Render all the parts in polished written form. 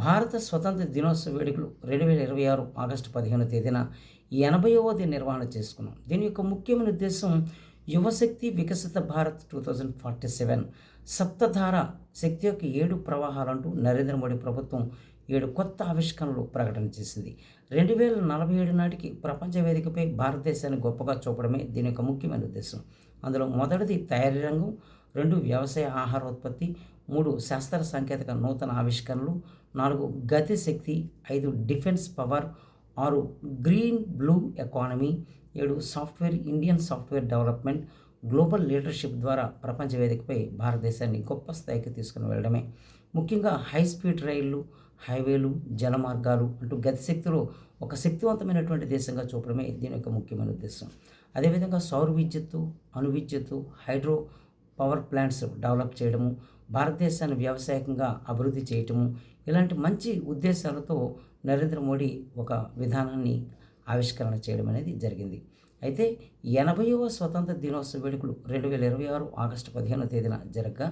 భారత స్వతంత్ర దినోత్సవ వేడుకలు 2026 ఆగస్టు 15వ తేదీన 80వది నిర్వహణ చేసుకున్నాం. దీని యొక్క ముఖ్యమైన ఉద్దేశం యువశక్తి వికసిత భారత్ 2047 సప్తధార శక్తి యొక్క 7 ప్రవాహాలంటూ నరేంద్ర మోడీ ప్రభుత్వం 7 కొత్త ఆవిష్కరణలు ప్రకటన చేసింది. 2047 నాటికి ప్రపంచ వేదికపై భారతదేశాన్ని గొప్పగా చూపడమే దీని యొక్క ముఖ్యమైన ఉద్దేశం. అందులో మొదటిది తయారీ రంగం, 2 వ్యవసాయ ఆహార ఉత్పత్తి, 3 శాస్త్ర సాంకేతిక నూతన ఆవిష్కరణలు, 4 గతి శక్తి, 5 defence power, 6 green blue economy, 7 software Indian software development, global leadership ద్వారా ప్రపంచ వేదికపై భారతదేశాన్ని గొప్ప స్థాయికి తీసుకుని వెళ్ళడమే. ముఖ్యంగా హై స్పీడ్ రైళ్లు, హైవేలు, జలమార్గాలు అంటూ గతిశక్తిలో ఒక శక్తివంతమైనటువంటి దేశంగా చూపడమే దీని యొక్క ముఖ్యమైన ఉద్దేశం. అదేవిధంగా సౌర విద్యుత్తు, అణు విద్యుత్తు, హైడ్రో పవర్ ప్లాంట్స్ డెవలప్ చేయడము, భారతదేశాన్ని వ్యవసాయకంగా అభివృద్ధి చేయటము, ఇలాంటి మంచి ఉద్దేశాలతో నరేంద్ర మోడీ ఒక విధానాన్ని ఆవిష్కరణ చేయడం అనేది జరిగింది. అయితే 80వ స్వతంత్ర దినోత్సవ వేడుకలు 2026 ఆగస్టు 15వ తేదీన జరగగా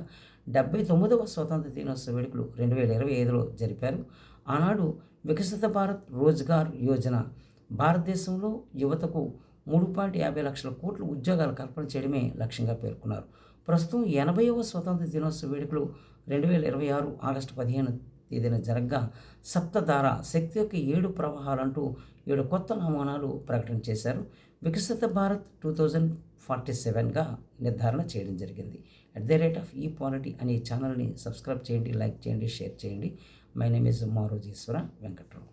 79వ స్వతంత్ర దినోత్సవ వేడుకలు 2025లో జరిపారు. ఆనాడు వికసిత భారత్ రోజ్గార్ యోజన భారతదేశంలో యువతకు 3.50 లక్షల కోట్ల ఉద్యోగాలు కల్పన చేయడమే లక్ష్యంగా పేర్కొన్నారు. ప్రస్తుతం 80వ స్వతంత్ర దినోత్సవ వేడుకలు 2026 ఆగస్టు 15వ తేదీన జరగగా సప్తధార శక్తి యొక్క 7 ప్రవాహాలంటూ 7 కొత్త నమూనాలు ప్రకటన చేశారు. వికసిత భారత్ 2047గా నిర్ధారణ చేయడం జరిగింది. @ePolity అనే ఛానల్ని సబ్స్క్రైబ్ చేయండి, లైక్ చేయండి, షేర్ చేయండి. My name is Marojeeswara Venkatrao.